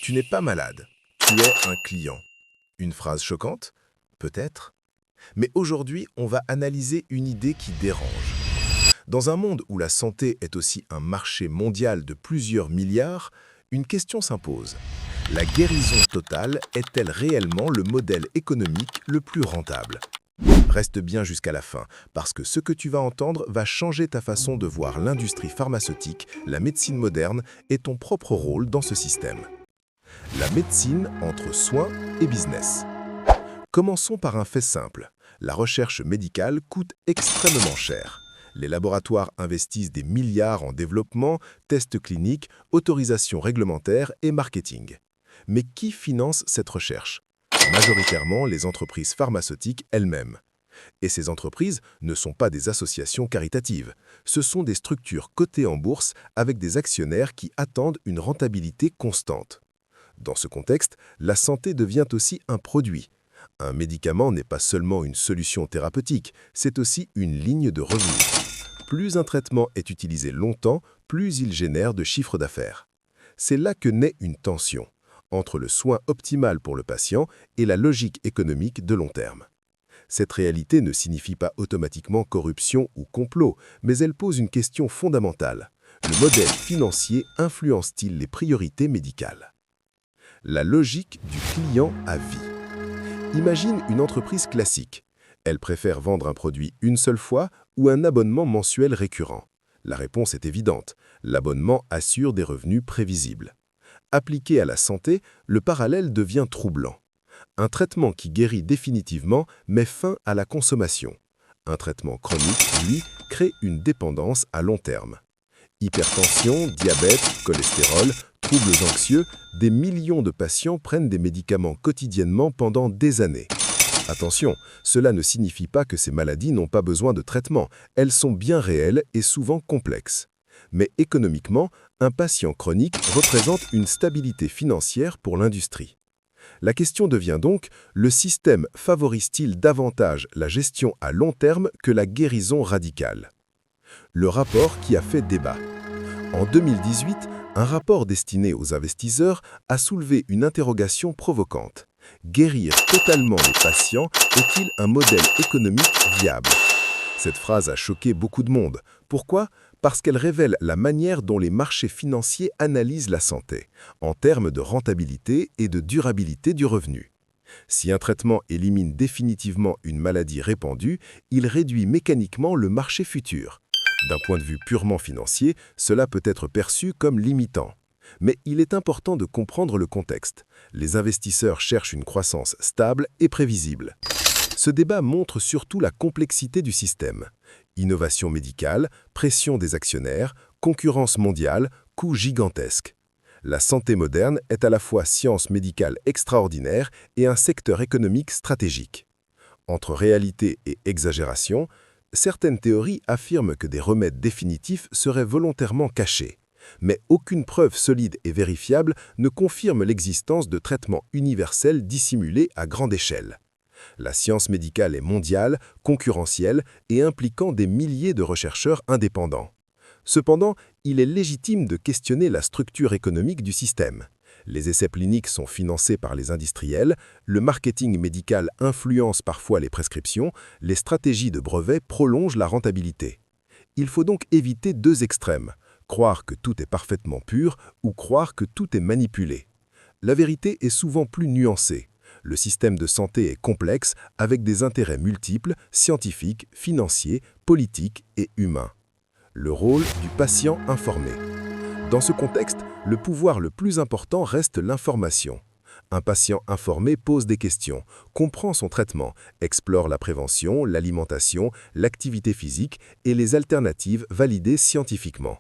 Tu n'es pas malade, tu es un client. Une phrase choquante? Peut-être. Mais aujourd'hui, on va analyser une idée qui dérange. Dans un monde où la santé est aussi un marché mondial de plusieurs milliards, une question s'impose. La guérison totale est-elle réellement le modèle économique le plus rentable? Reste bien jusqu'à la fin, parce que ce que tu vas entendre va changer ta façon de voir l'industrie pharmaceutique, la médecine moderne et ton propre rôle dans ce système. La médecine entre soins et business. Commençons par un fait simple. La recherche médicale coûte extrêmement cher. Les laboratoires investissent des milliards en développement, tests cliniques, autorisations réglementaires et marketing. Mais qui finance cette recherche? Majoritairement les entreprises pharmaceutiques elles-mêmes. Et ces entreprises ne sont pas des associations caritatives. Ce sont des structures cotées en bourse avec des actionnaires qui attendent une rentabilité constante. Dans ce contexte, la santé devient aussi un produit. Un médicament n'est pas seulement une solution thérapeutique, c'est aussi une ligne de revenus. Plus un traitement est utilisé longtemps, plus il génère de chiffres d'affaires. C'est là que naît une tension entre le soin optimal pour le patient et la logique économique de long terme. Cette réalité ne signifie pas automatiquement corruption ou complot, mais elle pose une question fondamentale. Le modèle financier influence-t-il les priorités médicales? La logique du client à vie. Imagine une entreprise classique. Elle préfère vendre un produit une seule fois ou un abonnement mensuel récurrent. La réponse est évidente. L'abonnement assure des revenus prévisibles. Appliqué à la santé, le parallèle devient troublant. Un traitement qui guérit définitivement met fin à la consommation. Un traitement chronique, lui, crée une dépendance à long terme. Hypertension, diabète, cholestérol, troubles anxieux, des millions de patients prennent des médicaments quotidiennement pendant des années. Attention, cela ne signifie pas que ces maladies n'ont pas besoin de traitement. Elles sont bien réelles et souvent complexes. Mais économiquement, un patient chronique représente une stabilité financière pour l'industrie. La question devient donc, le système favorise-t-il davantage la gestion à long terme que la guérison radicale? Le rapport qui a fait débat. En 2018, un rapport destiné aux investisseurs a soulevé une interrogation provocante. Guérir totalement les patients est-il un modèle économique viable? Cette phrase a choqué beaucoup de monde. Pourquoi? Parce qu'elle révèle la manière dont les marchés financiers analysent la santé, en termes de rentabilité et de durabilité du revenu. Si un traitement élimine définitivement une maladie répandue, il réduit mécaniquement le marché futur. D'un point de vue purement financier, cela peut être perçu comme limitant. Mais il est important de comprendre le contexte. Les investisseurs cherchent une croissance stable et prévisible. Ce débat montre surtout la complexité du système. Innovation médicale, pression des actionnaires, concurrence mondiale, coûts gigantesques. La santé moderne est à la fois science médicale extraordinaire et un secteur économique stratégique. Entre réalité et exagération, certaines théories affirment que des remèdes définitifs seraient volontairement cachés. Mais aucune preuve solide et vérifiable ne confirme l'existence de traitements universels dissimulés à grande échelle. La science médicale est mondiale, concurrentielle et impliquant des milliers de chercheurs indépendants. Cependant, il est légitime de questionner la structure économique du système. Les essais cliniques sont financés par les industriels, le marketing médical influence parfois les prescriptions, les stratégies de brevets prolongent la rentabilité. Il faut donc éviter deux extrêmes, croire que tout est parfaitement pur ou croire que tout est manipulé. La vérité est souvent plus nuancée. Le système de santé est complexe avec des intérêts multiples, scientifiques, financiers, politiques et humains. Le rôle du patient informé. Dans ce contexte, le pouvoir le plus important reste l'information. Un patient informé pose des questions, comprend son traitement, explore la prévention, l'alimentation, l'activité physique et les alternatives validées scientifiquement.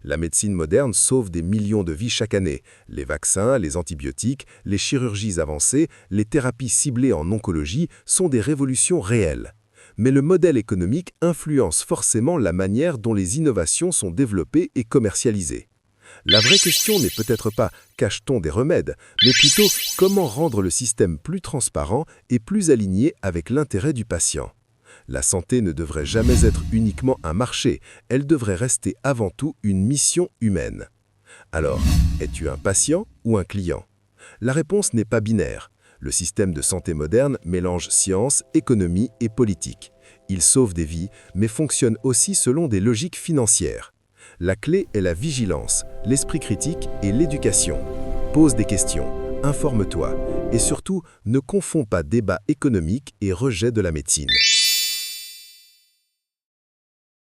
La médecine moderne sauve des millions de vies chaque année. Les vaccins, les antibiotiques, les chirurgies avancées, les thérapies ciblées en oncologie sont des révolutions réelles. Mais le modèle économique influence forcément la manière dont les innovations sont développées et commercialisées. La vraie question n'est peut-être pas « cache-t-on des remèdes ?», mais plutôt « comment rendre le système plus transparent et plus aligné avec l'intérêt du patient ?» La santé ne devrait jamais être uniquement un marché, elle devrait rester avant tout une mission humaine. Alors, es-tu un patient ou un client? La réponse n'est pas binaire. Le système de santé moderne mélange science, économie et politique. Il sauve des vies, mais fonctionne aussi selon des logiques financières. La clé est la vigilance, l'esprit critique et l'éducation. Pose des questions, informe-toi et surtout, ne confonds pas débat économique et rejet de la médecine.